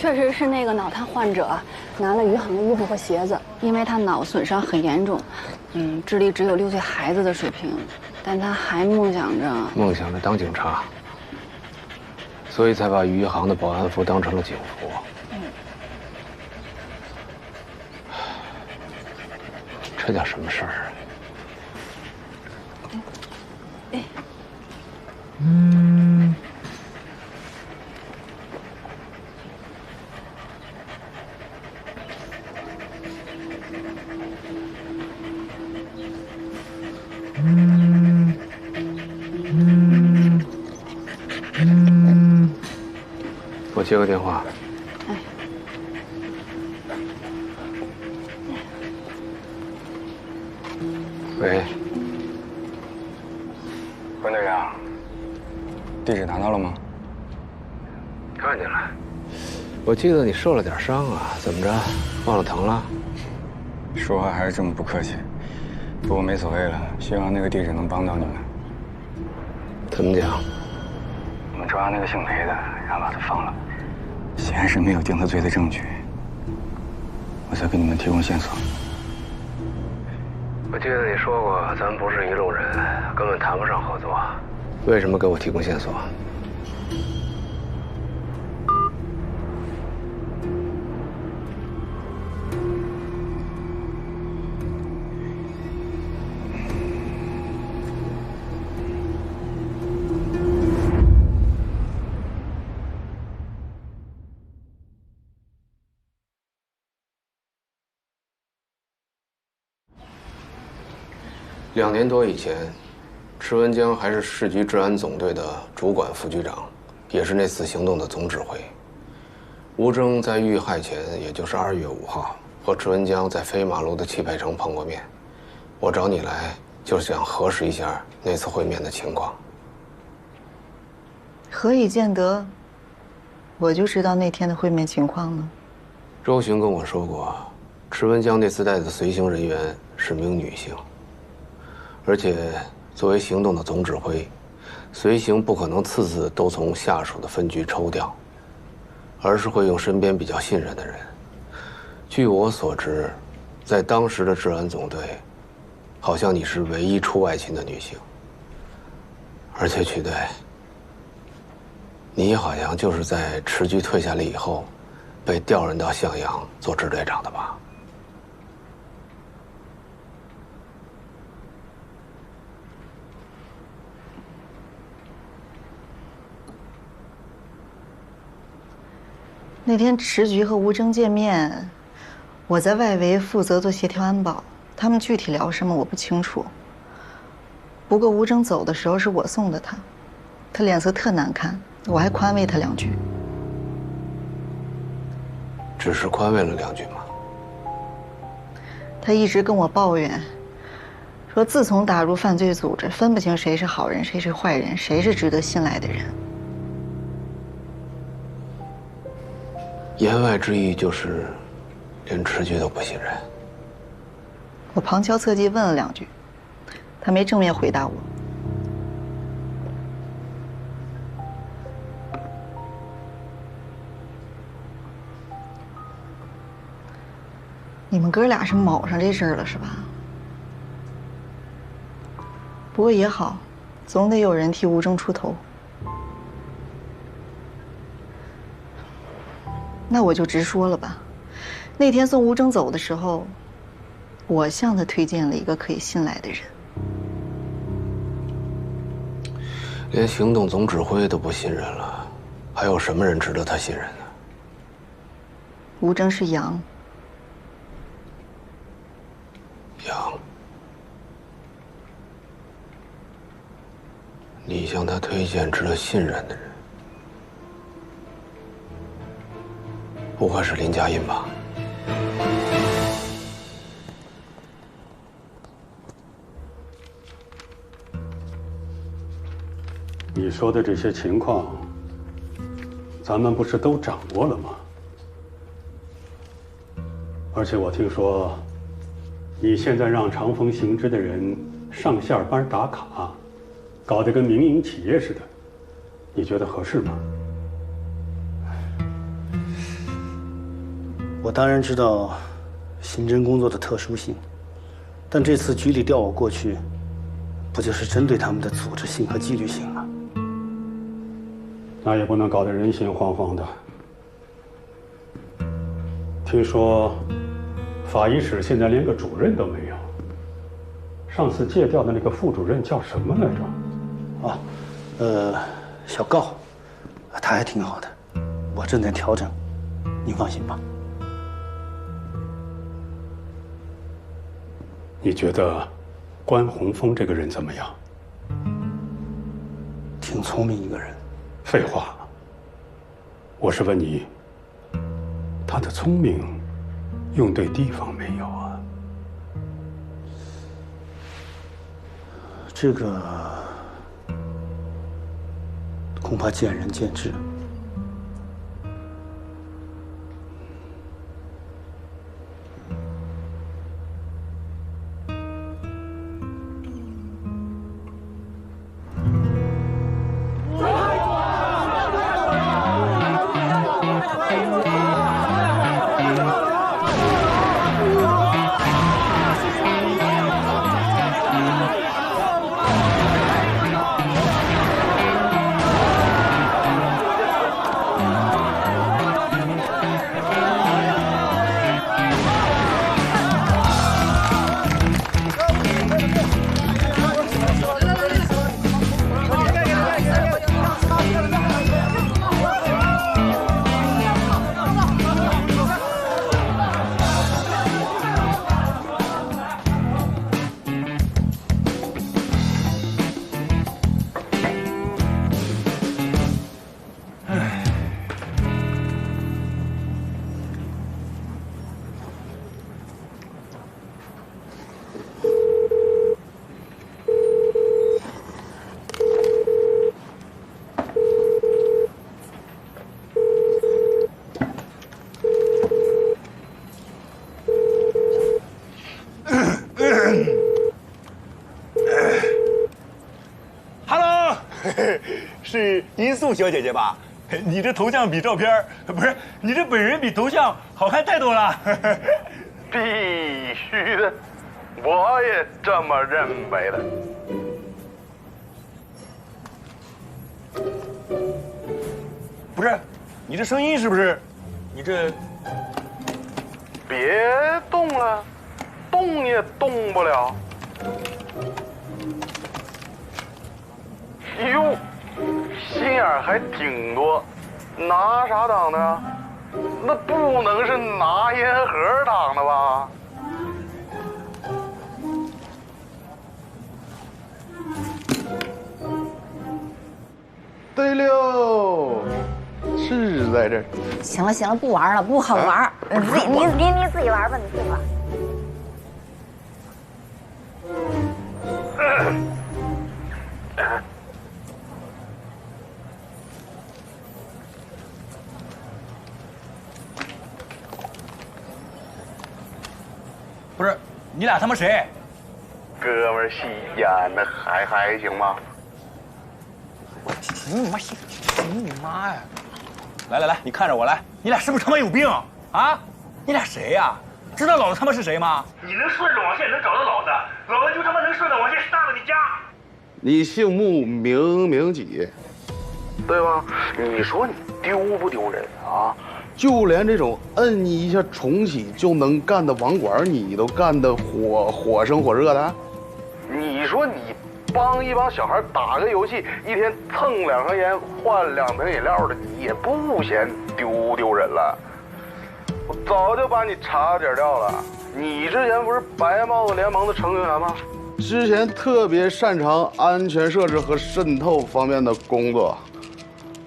确实是那个脑瘫患者拿了余杭的衣服和鞋子，因为他脑损伤很严重，智力只有6岁孩子的水平，但他还梦想着当警察，所以才把余杭的保安服当成了警服。这叫什么事儿啊？我接个电话。哎。喂。关队长，地址拿到了吗？看见了。我记得你受了点伤啊，怎么着？忘了疼了？说话还是这么不客气。不过没所谓了，希望那个地址能帮到你们。怎么讲？我们抓那个姓雷的，然后把他放了。显然是没有定他罪的证据，我才给你们提供线索。我记得你说过，咱们不是一路人，根本谈不上合作。为什么给我提供线索？2年多以前，池文江还是市局治安总队的主管副局长，也是那次行动的总指挥。吴征在遇害前，也就是2月5号，和池文江在飞马路的汽配城碰过面。我找你来，就是想核实一下那次会面的情况。何以见得我就知道那天的会面情况呢？周巡跟我说过，池文江那次带的随行人员是名女性。而且，作为行动的总指挥，随行不可能次次都从下属的分局抽调，而是会用身边比较信任的人。据我所知，在当时的治安总队，好像你是唯一出外勤的女性。而且曲队，你好像就是在池局退下来以后，被调任到向阳做支队长的吧？那天池局和吴征见面，我在外围负责做协调安保，他们具体聊什么我不清楚。不过吴征走的时候是我送的他，他脸色特难看，我还宽慰他2句。只是宽慰了2句吗？他一直跟我抱怨，说自从打入犯罪组织，分不清谁是好人，谁是坏人，谁是值得信赖的人。言外之意就是，连池局都不信任。我旁敲侧击问了2句，他没正面回答我。你们哥俩是卯上这事儿了是吧？不过也好，总得有人替吴征出头。那我就直说了吧，那天送吴征走的时候，我向他推荐了一个可以信赖的人。连行动总指挥都不信任了，还有什么人值得他信任呢？吴征是杨。杨，你向他推荐值得信任的人，不会是林佳音吧？你说的这些情况，咱们不是都掌握了吗？而且我听说，你现在让长风行知的人上下班打卡，搞得跟民营企业似的，你觉得合适吗？我当然知道刑侦工作的特殊性，但这次局里调我过去，不就是针对他们的组织性和纪律性吗？那也不能搞得人心惶惶的。听说法医室现在连个主任都没有。上次借调的那个副主任叫什么来着？小高，他还挺好的，我正在调整，您放心吧。你觉得关洪峰这个人怎么样？挺聪明一个人。废话，我是问你，他的聪明用对地方没有啊？这个恐怕见仁见智。是殷素小姐姐吧？你这头像比照片不是，你这本人比头像好看太多了。必须的，我也这么认为的。不是，你这声音是不是？你这别动了，动也动不了。哟，心眼儿还挺多，拿啥挡的呀？那不能是拿烟盒挡的吧？对溜，是在这儿。行了行了，不玩了，不好玩。你自己玩吧，你自己玩。不是，你俩他妈谁？哥们儿戏演的还行吗？行你妈行你妈呀！来，你看着我来，你俩是不是他妈有病啊？你俩谁呀？知道老子他妈是谁吗？你能顺着网线能找到老子，老子就他妈能顺着网线杀到你家。你姓穆名几？对吧？你说你丢不丢人啊？就连这种摁一下重启就能干的网管，你都干得火生火热的。你说你帮一帮小孩打个游戏，一天蹭2盒烟换2瓶饮料的，也不嫌丢人了。我早就把你查点掉了。你之前不是白帽子联盟的成员吗？之前特别擅长安全设置和渗透方面的工作。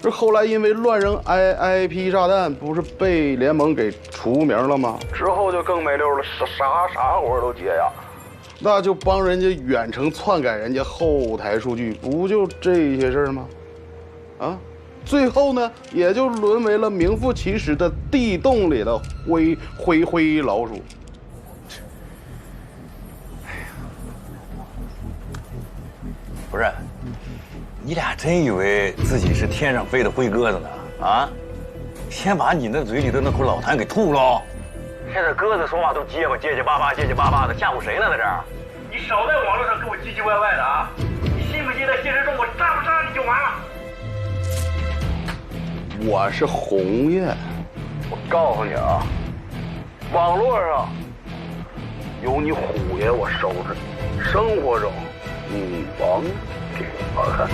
这后来因为乱扔 IP 炸弹，不是被联盟给除名了吗？之后就更没溜了，啥活都接呀。那就帮人家远程篡改人家后台数据，不就这些事儿吗？啊，最后呢，也就沦为了名副其实的地洞里的灰老鼠。不是，你俩真以为自己是天上飞的灰鸽子呢？啊！先把你那嘴里的那口老痰给吐了。现在鸽子说话都结巴巴的，吓唬谁呢？在这儿？你少在网络上跟我唧唧歪歪的啊！你信不信在现实中我杀不杀你就完了？我是红叶，我告诉你啊，网络上有你虎爷我收拾你，生活中你王给我看。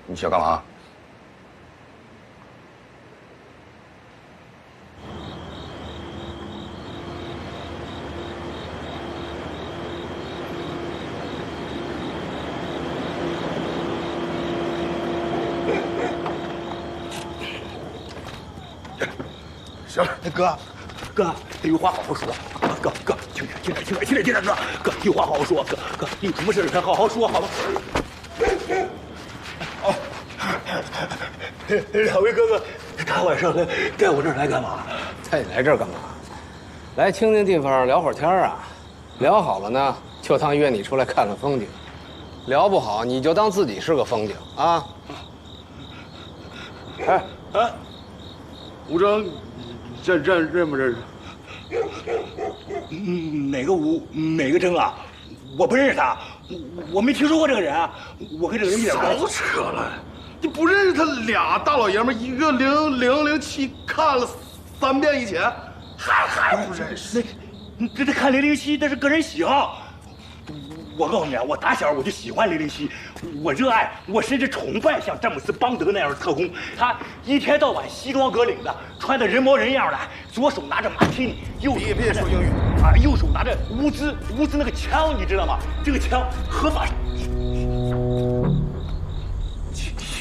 你想干嘛？行了，哥，有话好好说。哥，听着，哥，有话好好说。哥，有什么事咱好好说，好吗？两位哥哥，大晚上的带我这儿来干嘛？带你来这儿干嘛？来清静地方聊会儿天啊。聊好了呢，就当约你出来看看风景；聊不好，你就当自己是个风景啊。哎，吴征，认不认识？哪个征啊？我不认识他，我没听说过这个人啊。我跟这个人一点关系。少扯了。你不认识他俩大老爷们，一个0007看了3遍以前，还不认识？这看007那是个人喜好。我告诉你啊，我打小我就喜欢007，我热爱，我甚至崇拜像詹姆斯邦德那样的特工。他一天到晚西装革领的，穿的人模人样的，左手拿着马提尼，别说英语啊，右手拿着乌兹那个枪，你知道吗？这个枪合法。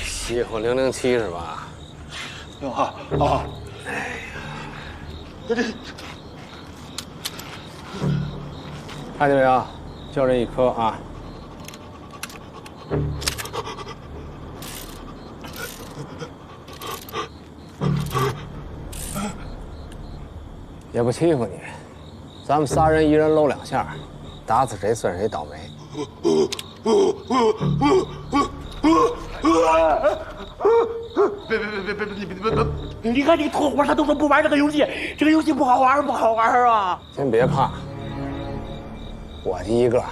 喜欢007是吧？啊！哎呀，这看见没有？就这一颗啊！也不欺负你，咱们仨人一人搂2下，打死谁算谁倒霉。别！你看这个托活，他都说不玩这个游戏，这个游戏不好玩啊！先别怕，我第一个。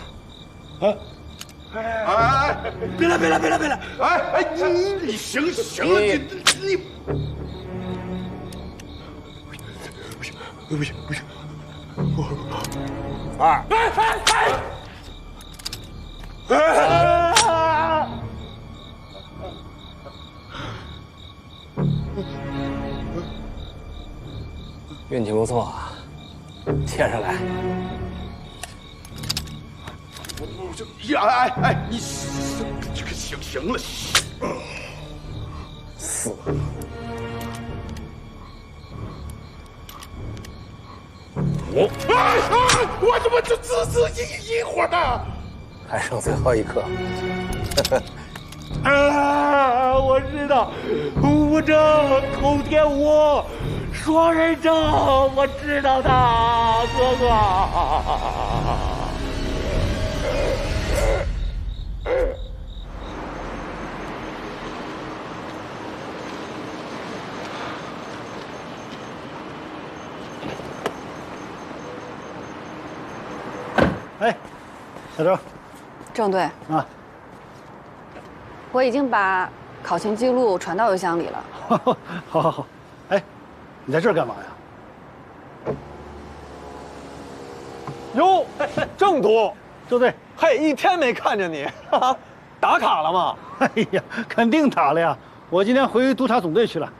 哎，别来！哎，你行了，你不行2。运气不错啊，接上来。哎，你这个行了。4。我怎么就自一会儿呢？还剩最后一颗。我知道，吴征、寇天武、双人征，我知道他，哥哥。哎，小周，郑队啊，我已经把考勤记录传到邮箱里了。好。哎，你在这儿干嘛呀？哟，郑督，周队，嘿，一天没看见你，打卡了吗？哎呀，肯定打了呀！我今天回督察总队去了。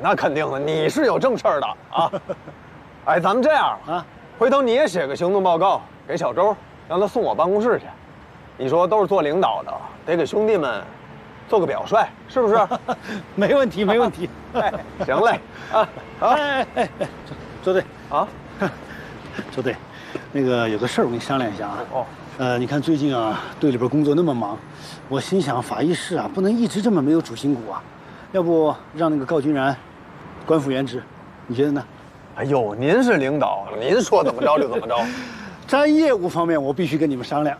那肯定的，你是有正事儿的啊。哎，咱们这样啊，回头你也写个行动报告给小周，让他送我办公室去。你说都是做领导的，得给兄弟们做个表率，是不是？没问题。行嘞，啊，好。哎，周队啊，周队，那个有个事儿我跟你商量一下啊。哦，你看最近啊，队里边工作那么忙，我心想法医室啊不能一直这么没有主心骨啊，要不让那个高君然官复原职，你觉得呢？哎呦，您是领导，您说怎么着就怎么着。沾业务方面，我必须跟你们商量。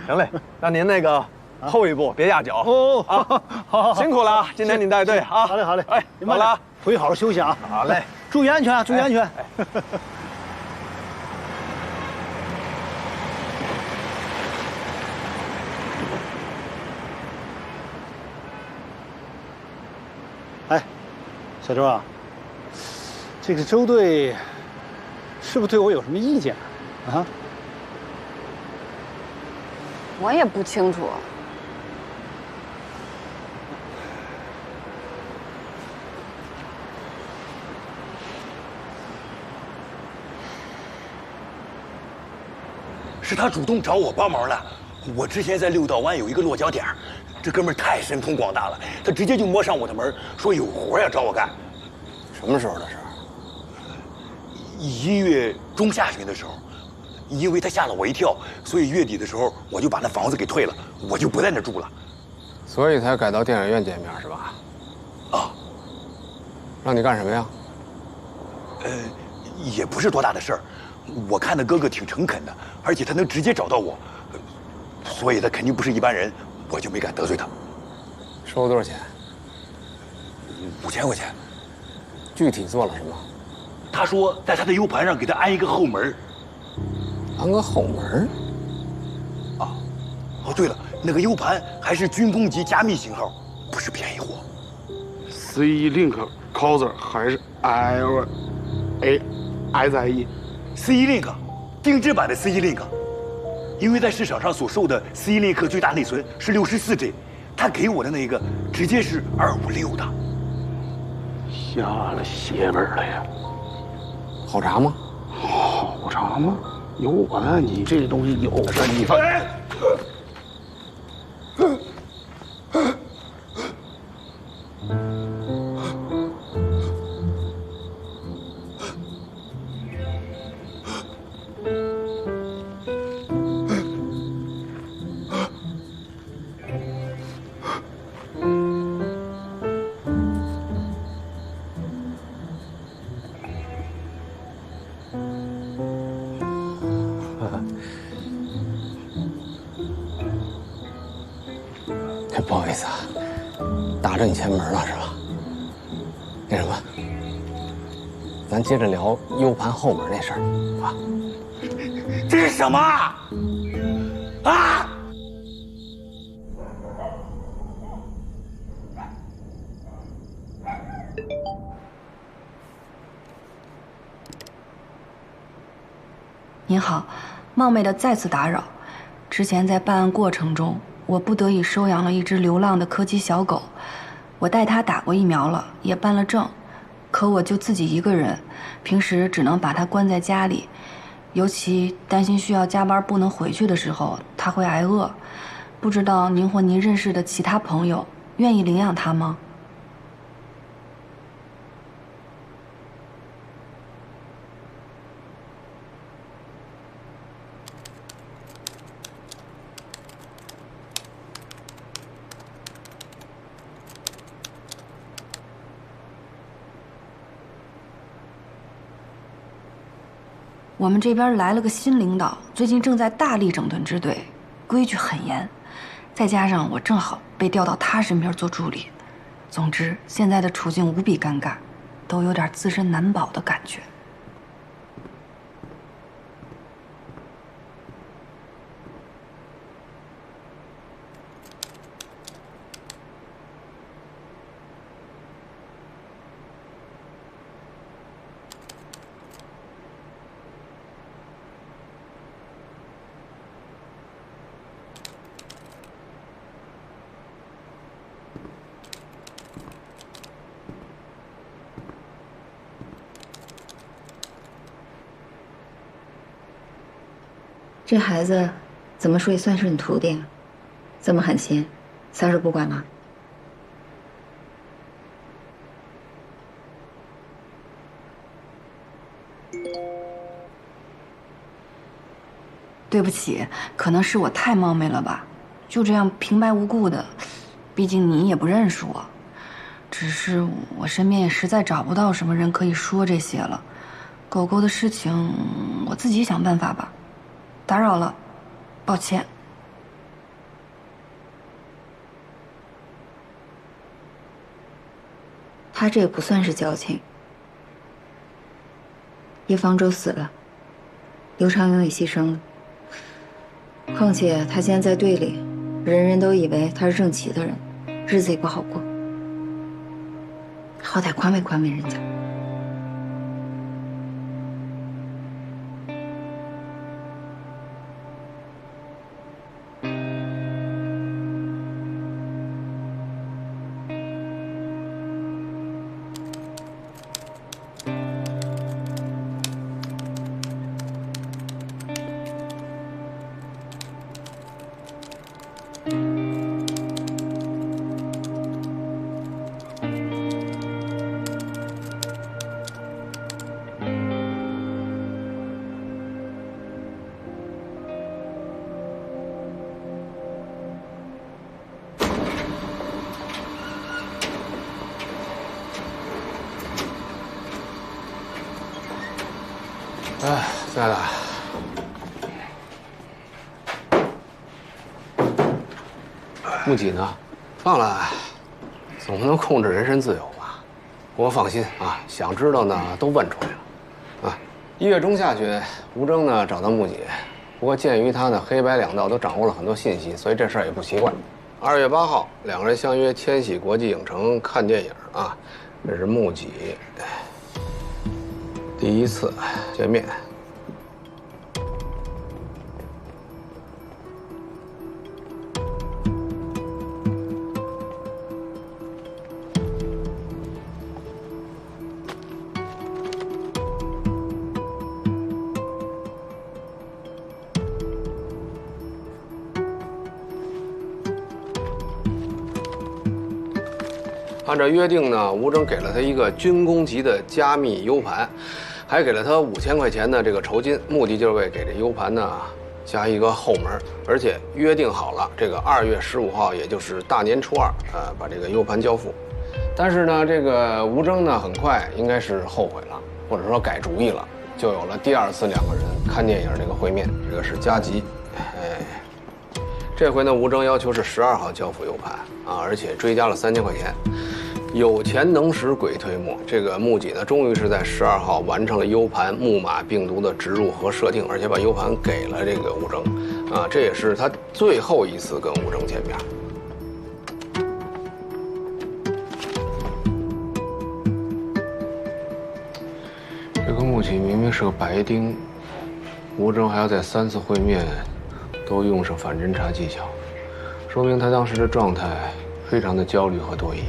行嘞，那您那个后一步别压脚哦啊！好，辛苦了啊，今天您带队啊。好嘞，好嘞。哎，慢了，回去好好休息啊。好嘞，注意安全啊，注意安全。哎，小周啊，这个周队是不是对我有什么意见啊？我也不清楚。是他主动找我帮忙了。我之前在六道湾有一个落脚点，这哥们儿太神通广大了，他直接就摸上我的门，说有活要找我干。什么时候的事儿？1月中下旬的时候，因为他吓了我一跳，所以月底的时候我就把那房子给退了，我就不在那住了。所以才改到电影院见面是吧？啊。让你干什么呀？也不是多大的事儿。我看那哥哥挺诚恳的，而且他能直接找到我，所以他肯定不是一般人，我就没敢得罪他。收了多少钱？5000块钱。具体做了什么？他说在他的 U 盘上给他安一个后门。安个后门？啊，哦对了，那个 U 盘还是军工级加密型号，不是便宜货。CE-Link Causer 还是 SIE？ CE-Link， 定制版的 CE-Link， 因为在市场上所售的 CE-Link 最大内存是64G， 他给我的那个直接是256的。下了血本了呀！好查吗？好查吗？有我的，你这东西有的，你放。不好意思啊，打着你前门了是吧？那什么，咱接着聊 U 盘后门那事儿啊。这是什么？啊！您好，冒昧的再次打扰。之前在办案过程中，我不得已收养了一只流浪的柯基小狗，我带它打过疫苗了，也办了证，可我就自己一个人，平时只能把它关在家里，尤其担心需要加班不能回去的时候，它会挨饿。不知道您或您认识的其他朋友愿意领养它吗？我们这边来了个新领导，最近正在大力整顿支队，规矩很严。再加上我正好被调到他身边做助理，总之现在的处境无比尴尬，都有点自身难保的感觉。这孩子怎么说也算是你徒弟啊，这么狠心，三叔不管吗？对不起，可能是我太冒昧了吧，就这样平白无故的，毕竟你也不认识我，只是我身边也实在找不到什么人可以说这些了。狗狗的事情，我自己想办法吧。打扰了，抱歉。他这也不算是矫情。叶方舟死了，刘长勇也牺牲了。况且他现在在队里，人人都以为他是正齐的人，日子也不好过。好歹宽慰宽慰人家。哎，亲爱的，木槿呢？放了，总不能控制人身自由吧？不过放心啊，想知道呢都问出来了。啊，1月中下旬，吴征呢找到木槿，不过鉴于他呢黑白两道都掌握了很多信息，所以这事儿也不奇怪。2月8号，两个人相约千禧国际影城看电影啊，这是木槿第一次见面。按照约定呢，吴征给了他一个军工级的加密 U 盘，还给了他5000块钱的这个酬金，目的就是为给这 U 盘呢加一个后门，而且约定好了，这个2月15号，也就是大年初2，把这个 U 盘交付。但是呢，这个吴征呢很快应该是后悔了，或者说改主意了，就有了第2次两个人看电影这个会面，这个是加急。这回呢，吴征要求是12号交付 U 盘啊，而且追加了3000块钱。有钱能使鬼推磨，这个木槿呢，终于是在12号完成了 U 盘木马病毒的植入和设定，而且把 U 盘给了这个吴征，啊，这也是他最后一次跟吴征见面。这个木槿明明是个白丁，吴征还要在3次会面都用上反侦查技巧，说明他当时的状态非常的焦虑和多疑。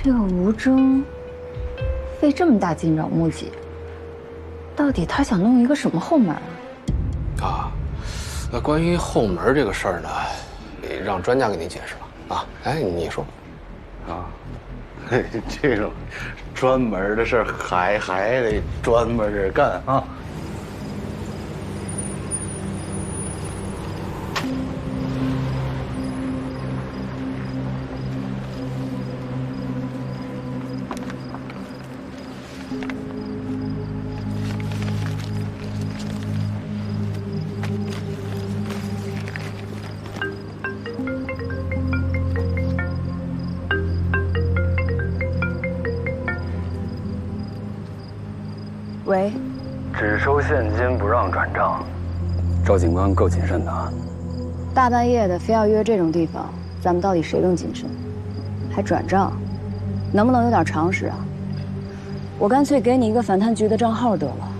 这个吴征费这么大劲找木槿，到底他想弄一个什么后门啊？那关于后门这个事儿呢，让专家给你解释吧。啊，哎，你说。啊，这种专门的事儿还得专门的干啊。喂，只收现金不让转账，赵警官够谨慎的啊。大半夜的非要约这种地方，咱们到底谁更谨慎？还转账，能不能有点常识啊？我干脆给你一个反贪局的账号得了。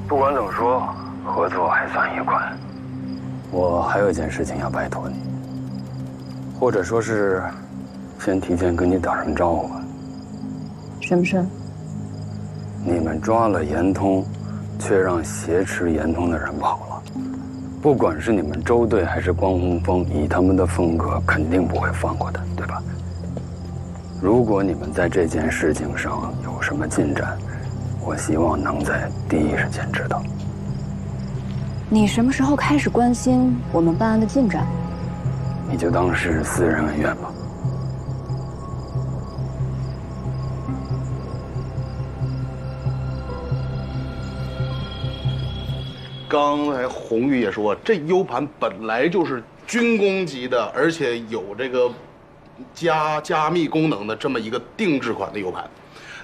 不管怎么说，合作还算愉快。我还有一件事情要拜托你，或者说是，先提前跟你打声招呼吧。什么事？你们抓了严通，却让挟持严通的人跑了。不管是你们周队还是关洪峰，以他们的风格，肯定不会放过的，对吧？如果你们在这件事情上有什么进展，我希望能在第一时间知道。你什么时候开始关心我们办案的进展？你就当是私人恩怨吧。刚才红玉也说，这 U 盘本来就是军工级的，而且有这个加密功能的这么一个定制款的 U 盘。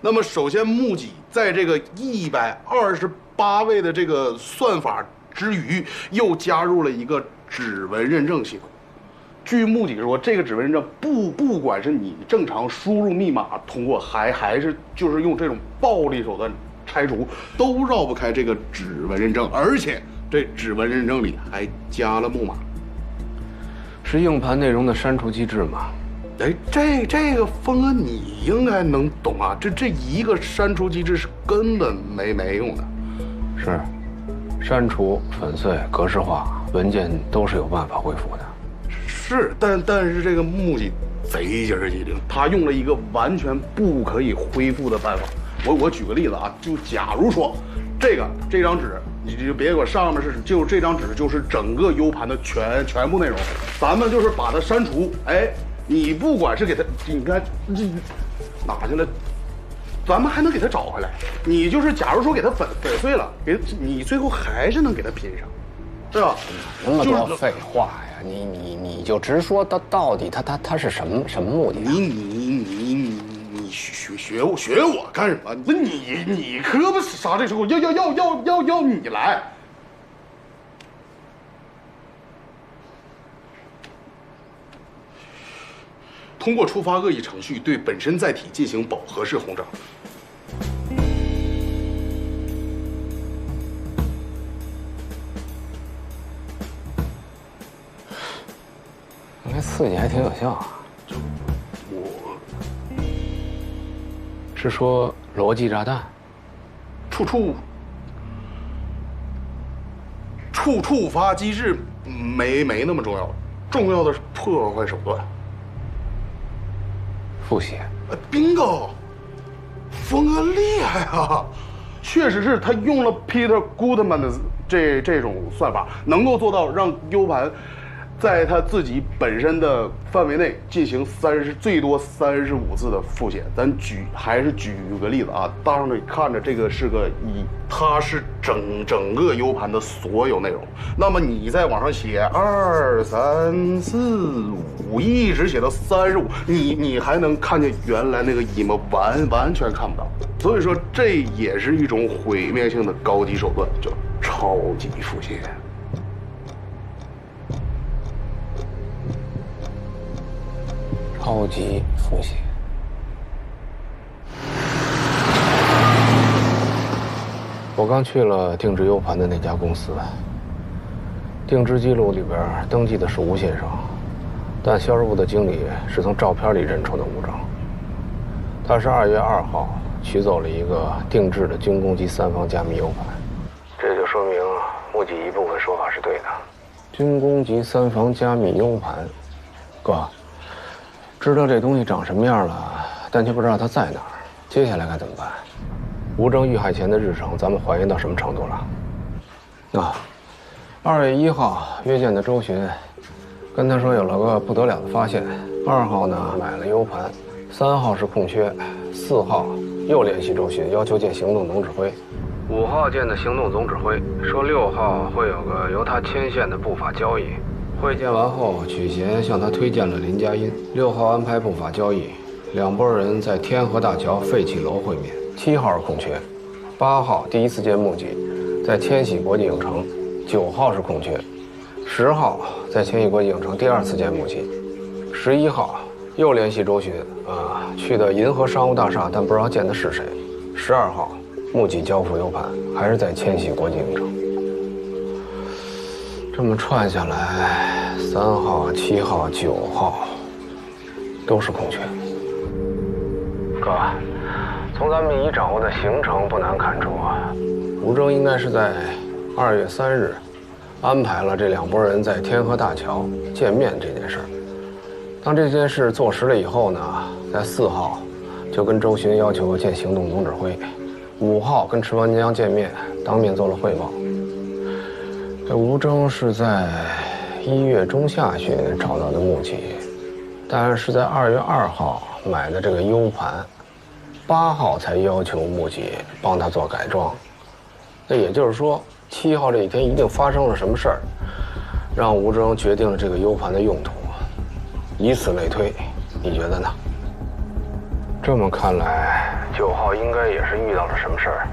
那么首先，木戟在这个128位的这个算法之余，又加入了一个指纹认证系统。据木戟说，这个指纹认证不管是你正常输入密码通过，还是就是用这种暴力手段拆除，都绕不开这个指纹认证，而且这指纹认证里还加了木马，是硬盘内容的删除机制吗？哎，这个峰哥你应该能懂啊，这一个删除机制是根本没用的。是，删除、粉碎、格式化文件都是有办法恢复的。是，但是这个木戟贼劲儿机灵，他用了一个完全不可以恢复的办法。我举个例子啊，就假如说这张纸，你就别管上面就这张纸就是整个 U 盘的全部内容，咱们就是把它删除。哎，你不管是给它，你看这哪去了，咱们还能给它找回来。你就是假如说给它粉碎了，你最后还是能给它拼上，对吧？那么多废话呀！你就直说到底他是什么目的啊？你学我干什么？那你可不啥这时候要你来。通过触发恶意程序对本身载体进行饱和式轰炸。那刺激还挺有效啊。是说逻辑炸弹？触发机制没那么重要，重要的是破坏手段。复写，bingo， 峰哥厉害啊！确实是他用了 Peter Goodman 的这种算法，能够做到让 U 盘在他自己本身的范围内进行最多35次的复写。咱还是举个例子啊，大上这看着这个是个它是整个 U 盘的所有内容。那么你在往上写2、3、4、5，一直写到35，你还能看见原来那个乙吗？完全看不到。所以说这也是一种毁灭性的高级手段，叫超级复写。超级复写。我刚去了定制 U 盘的那家公司，定制记录里边登记的是吴先生，但销售部的经理是从照片里认出的吴征。他是2月2号取走了一个定制的军工级3方加密 U 盘，这就说明木戟一部分说法是对的。军工级3方加密 U 盘，哥。知道这东西长什么样了，但却不知道它在哪儿。接下来该怎么办？吴征遇害前的日程，咱们还原到什么程度了？2月1号约见的周巡，跟他说有了个不得了的发现。2号呢买了 U 盘，3号是空缺，4号又联系周巡，要求见行动总指挥。5号见的行动总指挥，说6号会有个由他牵线的不法交易。会见完后，曲贤向他推荐了林佳音。6号安排不法交易，2拨人在天河大桥废弃楼会面。7号是空缺，8号第一次见木戟，在千禧国际影城。9号是空缺，10号在千禧国际影城第2次见木戟。11号又联系周巡，去的银河商务大厦，但不知道见的是谁。12号木戟交付 U 盘，还是在千禧国际影城。这么串下来，3号、7号、9号都是空缺。哥，从咱们已掌握的行程不难看出吴征应该是在2月3日安排了这2拨人在天河大桥见面这件事儿。当这件事坐实了以后呢，在4号就跟周巡要求见行动总指挥，5号跟池文江见面，当面做了汇报。这吴征是在1月中下旬找到的目击，但是在2月2号买的这个 U 盘，8号才要求目击帮他做改装。那也就是说，7号这一天一定发生了什么事儿，让吴征决定了这个 U 盘的用途。以此类推，你觉得呢？这么看来，9号应该也是遇到了什么事儿，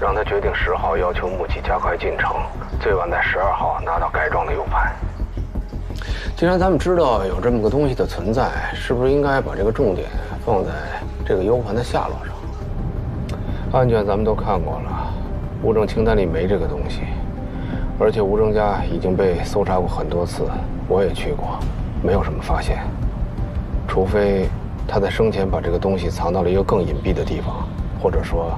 让他决定10号要求目击加快进程，最晚在12号拿到改装的 U 盘。既然咱们知道有这么个东西的存在，是不是应该把这个重点放在这个 U 盘的下落上？案卷咱们都看过了，物证清单里没这个东西，而且吴征家已经被搜查过很多次，我也去过，没有什么发现，除非他在生前把这个东西藏到了一个更隐蔽的地方，或者说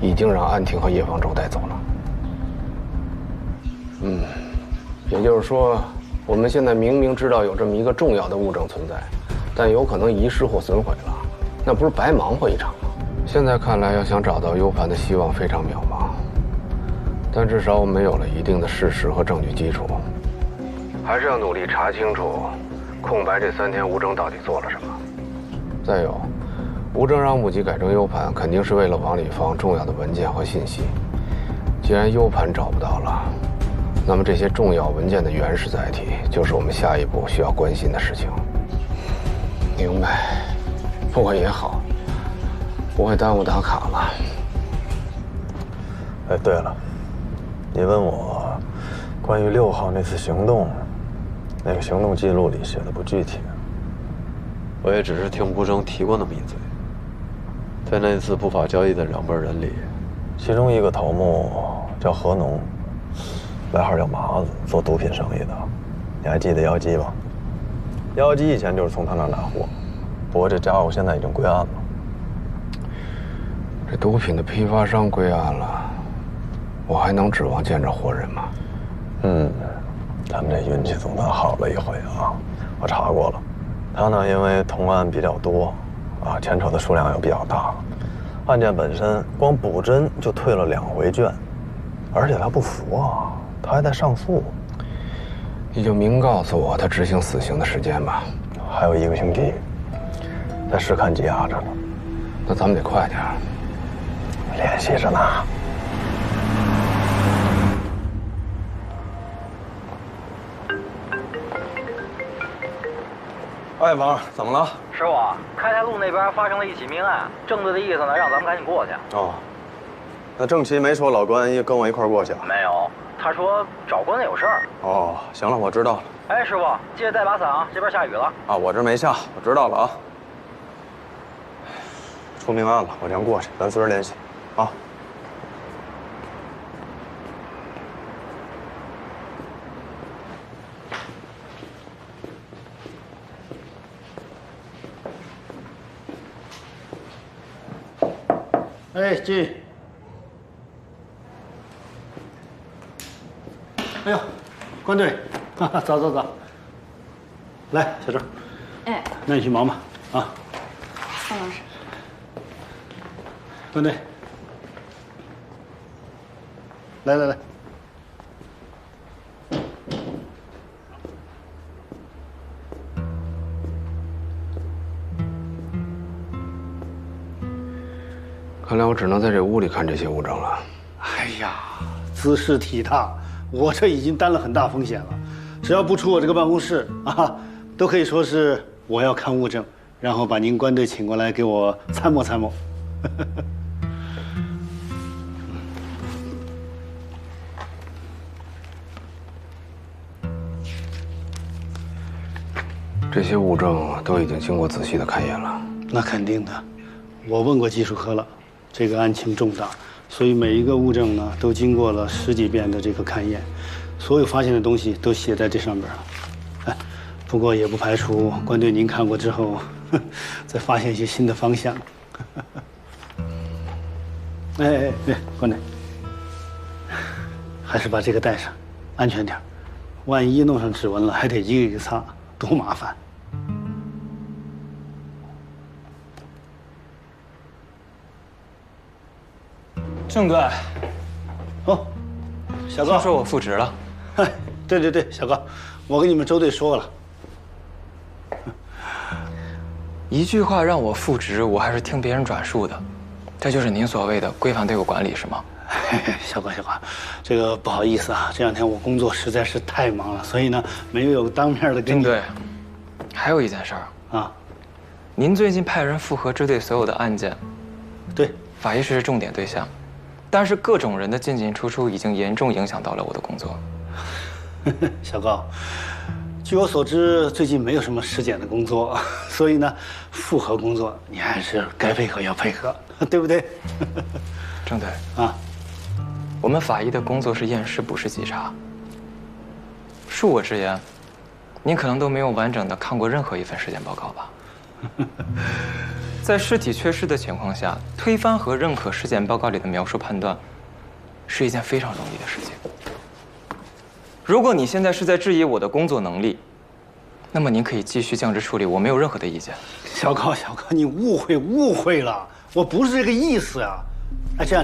已经让安婷和叶方舟带走了。也就是说，我们现在明明知道有这么一个重要的物证存在，但有可能遗失或损毁了，那不是白忙活一场吗？现在看来，要想找到 U 盘的希望非常渺茫，但至少我们有了一定的事实和证据基础，还是要努力查清楚空白这3天吴征到底做了什么。再有，吴征让目击改成 U 盘，肯定是为了往里放重要的文件和信息。既然 U 盘找不到了，那么这些重要文件的原始载体，就是我们下一步需要关心的事情。明白，不过也好，不会耽误打卡了。哎，对了，你问我关于6号那次行动，那个行动记录里写的不具体。我也只是听吴征提过那么一嘴。在那次不法交易的2拨人里，其中一个头目叫何农，外号叫麻子，做毒品生意的。你还记得妖姬吗？妖姬以前就是从他那儿拿货，不过这家伙现在已经归案了。这毒品的批发商归案了，我还能指望见着活人吗？他们这运气总算好了一回啊！我查过了，他呢因为同案比较多，牵扯的数量又比较大，案件本身光补侦就退了2回卷，而且他不服啊，他还在上诉。你就明告诉我他执行死刑的时间吧。还有1个星期，在市勘羁押着呢。那咱们得快点儿。联系着呢。哎，王，怎么了？师傅，开泰路那边发生了一起命案，郑队的意思呢，让咱们赶紧过去。哦，那郑奇没说老关跟我一块过去啊？没有，他说找关子有事儿。哦，行了，我知道了。哎，师傅，记得带把伞啊，这边下雨了。啊，我这没下，我知道了啊。出命案了，我先过去，咱随时联系，啊。哎，进。哎呦，关队，早早早。来，小周。哎。那你去忙吧，啊。方老师。关队。来来来。看来我只能在这屋里看这些物证了。哎呀，姿势体大，我这已经担了很大风险了。只要不出我这个办公室啊，都可以说是我要看物证，然后把您关队请过来给我参谋参谋。这些物证都已经经过仔细的勘验了。那肯定的，我问过技术科了。这个案情重大，所以每一个物证呢都经过了10几遍的这个勘验，所有发现的东西都写在这上边了。哎，不过也不排除关队您看过之后，再发现一些新的方向。哎，关队，还是把这个带上，安全点。万一弄上指纹了，还得一个一个擦，多麻烦。郑队，哦，小高，听说我复职了，对，小高，我跟你们周队说了。一句话让我复职，我还是听别人转述的，这就是您所谓的规范队伍管理是吗？小高，这个不好意思啊，这2天我工作实在是太忙了，所以呢没有当面的跟你。对，还有一件事儿啊，您最近派人复核支队所有的案件，对，法医是重点对象，但是各种人的进进出出已经严重影响到了我的工作。小高，据我所知，最近没有什么尸检的工作，所以呢，复核工作你还是该配合要配合，对不对？郑队啊，我们法医的工作是验尸，不是稽查。恕我直言，您可能都没有完整的看过任何一份尸检报告吧？在尸体缺失的情况下，推翻和认可尸检报告里的描述判断，是一件非常容易的事情。如果你现在是在质疑我的工作能力，那么您可以继续降职处理，我没有任何的意见。小高，你误会了，我不是这个意思呀。哎，这样，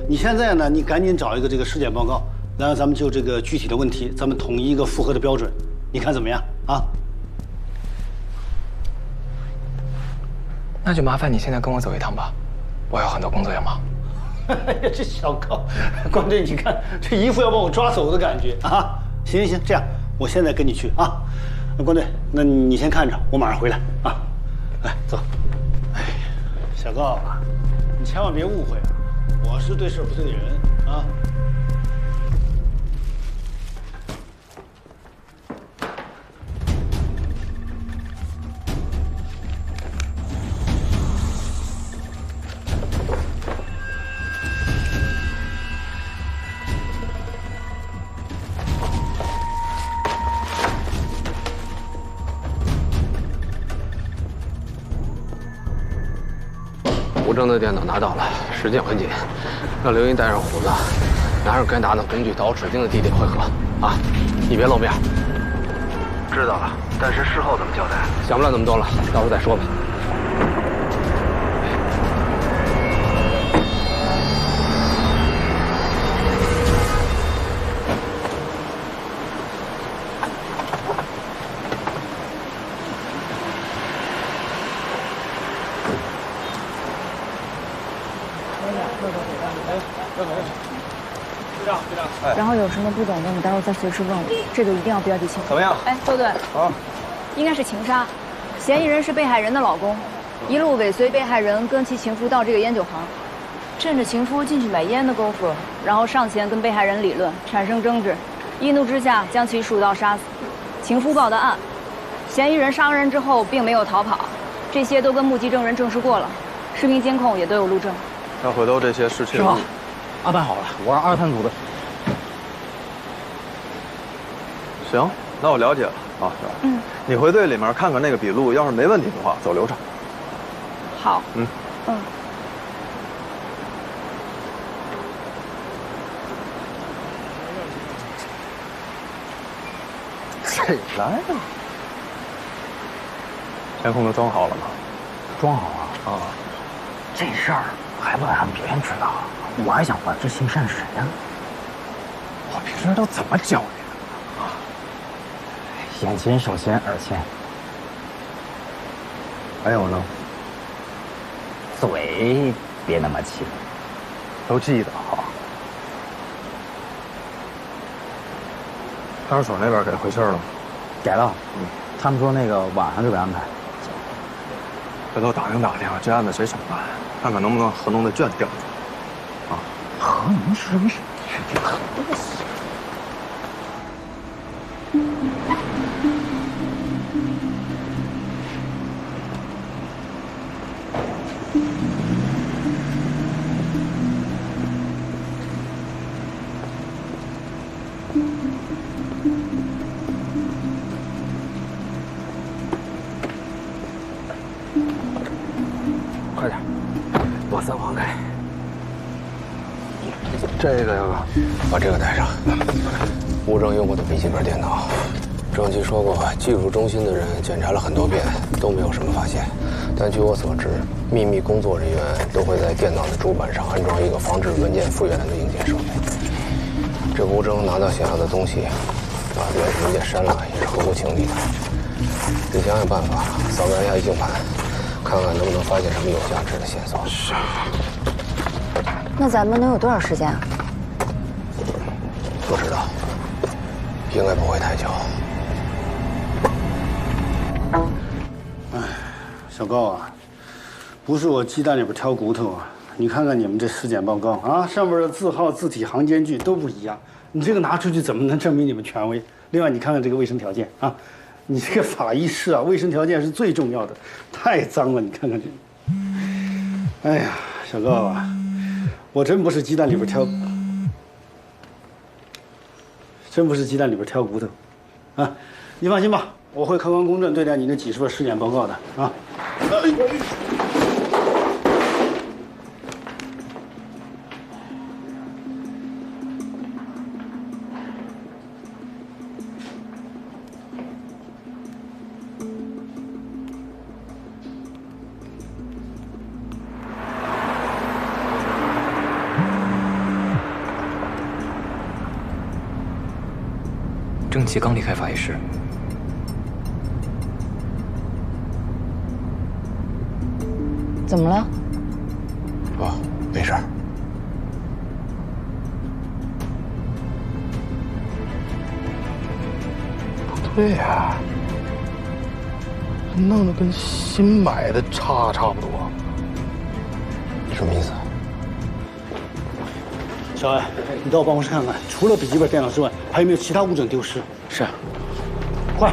你现在呢，你赶紧找一个这个尸检报告，然后咱们就这个具体的问题，咱们统一一个复核的标准，你看怎么样啊？那就麻烦你现在跟我走一趟吧，我有很多工作要忙。哎呀，这小高，关队，你看这一副要把我抓走的感觉啊！行，这样，我现在跟你去啊。那关队，那你先看着，我马上回来啊。来，走。哎，小高，你千万别误会啊，我是对事不对人啊。吴征的电脑拿到了，时间很紧，让刘英带上虎子，拿上该拿的工具，到我指定的地点汇合。啊，你别露面。知道了，但是事后怎么交代？想不了那么多了，到时候再说吧。然后有什么不懂的，你待会儿再随时问我，这个一定要标记清楚。怎么样？哎，周队，啊，应该是情杀，嫌疑人是被害人的老公，一路尾随被害人跟其情夫到这个烟酒行，趁着情夫进去买烟的功夫，然后上前跟被害人理论，产生争执，一怒之下将其数刀杀死。情夫报的案，嫌疑人杀完人之后并没有逃跑，这些都跟目击证人证实过了，视频监控也都有录证。那回头这些事情，师傅，安排好了，我是二探组的。行，那我了解了啊。嗯，你回队里面看看那个笔录，要是没问题的话，走流程。好。嗯。谁来了？监控都装好了吗？装好了啊。这事儿还不能让别人知道，我还想管这姓单是谁呀？我平时都怎么教你的啊？眼亲手牵耳牵。还有呢？嘴别那么亲。都记得哈。派出所那边给回信了吗？给了。他们说那个晚上就给安排。回头打听打听，这案子谁审办？看看能不能河农的卷调出来。啊，河农是什么？河农。快点，把伞放开。这个呀，把这个带上。吴征用过的笔记本电脑，郑基说过，技术中心的人检查了很多遍，都没有什么发现。但据我所知，秘密工作人员都会在电脑的主板上安装一个防止文件复原的硬件设备。这吴征拿到想要的东西，把原始文件删了，也是合乎情理的。得想想办法，扫描一下硬盘，看看能不能发现什么有价值的线索。是。那咱们能有多少时间啊？不知道，应该不会太久。哎，小高啊，不是我鸡蛋里边挑骨头啊！你看看你们这尸检报告啊，上面的字号、字体、行间距都不一样，你这个拿出去怎么能证明你们权威？另外，你看看这个卫生条件啊，你这个法医室啊，卫生条件是最重要的，太脏了，你看看这。哎呀，小高啊，我真不是鸡蛋里边挑。真不是鸡蛋里边挑骨头，啊！你放心吧，我会客观公正对待你那几十份尸检报告的啊。郑琪刚离开法医室，怎么了？哦，没事儿。不对呀，弄得跟新买的差不多。什么意思？小艾，你到我办公室看看，除了笔记本电脑之外，还有没有其他物证丢失？是。快！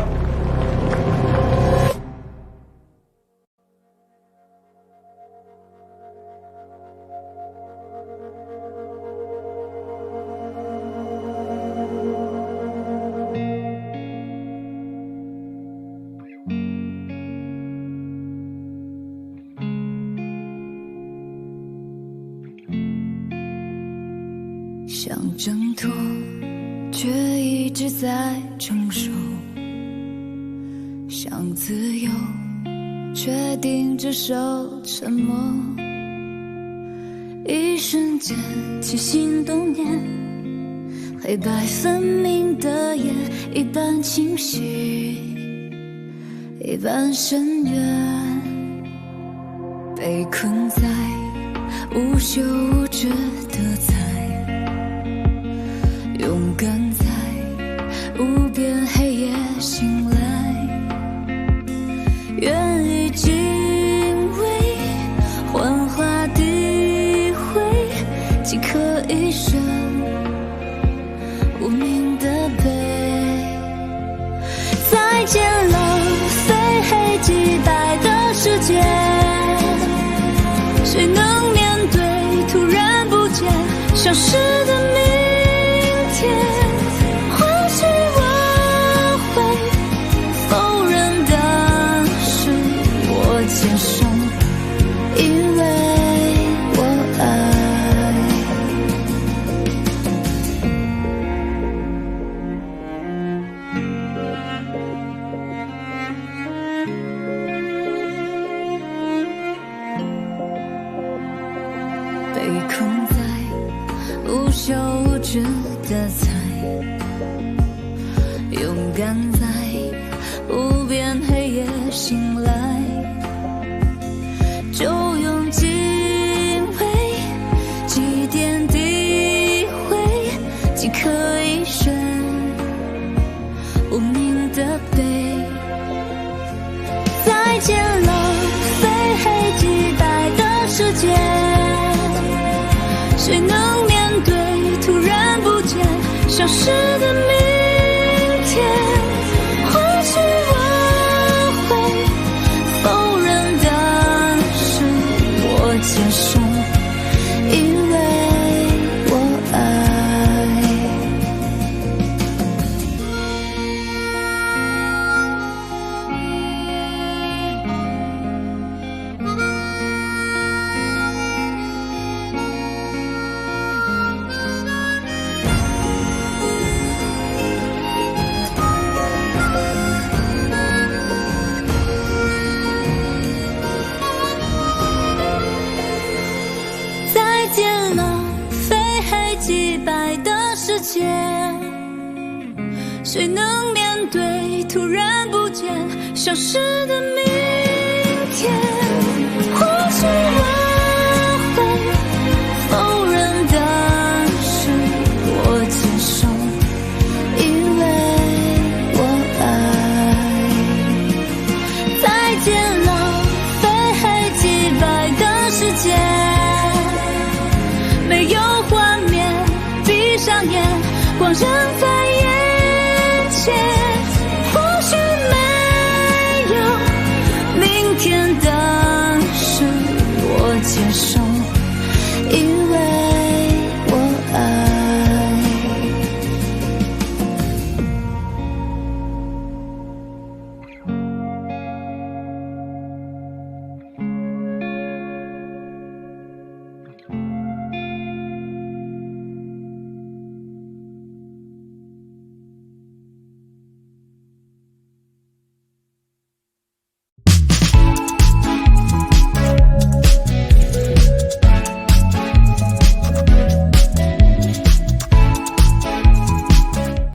想挣脱，却一直在承受；想自由，却定着手沉默。一瞬间起心动念，黑白分明的眼，一半清晰，一半深渊，被困在无休无止的猜。勇敢在无边黑夜醒来，愿意敬畏，幻化诋毁，即刻一生无名的悲。再见了，非黑即白的世界，谁能面对突然不见消失的明天？或许我会否认的是我接受，因为我爱。被困在无休无止的猜，勇敢在无边黑夜醒来，就用敬畏几点诋毁，即刻一生无名的悲。再见了，非黑即白的世界，谁能面对突然不见消失的明天？或许我会否认的是我接受，因为我爱。界，谁能面对突然不见消失的明天？或许我会否认当时我接受，因为我爱。再见浪费黑即白的时间，没有画面，闭上眼，光仍在眼前。或许没有明天，当时我接受。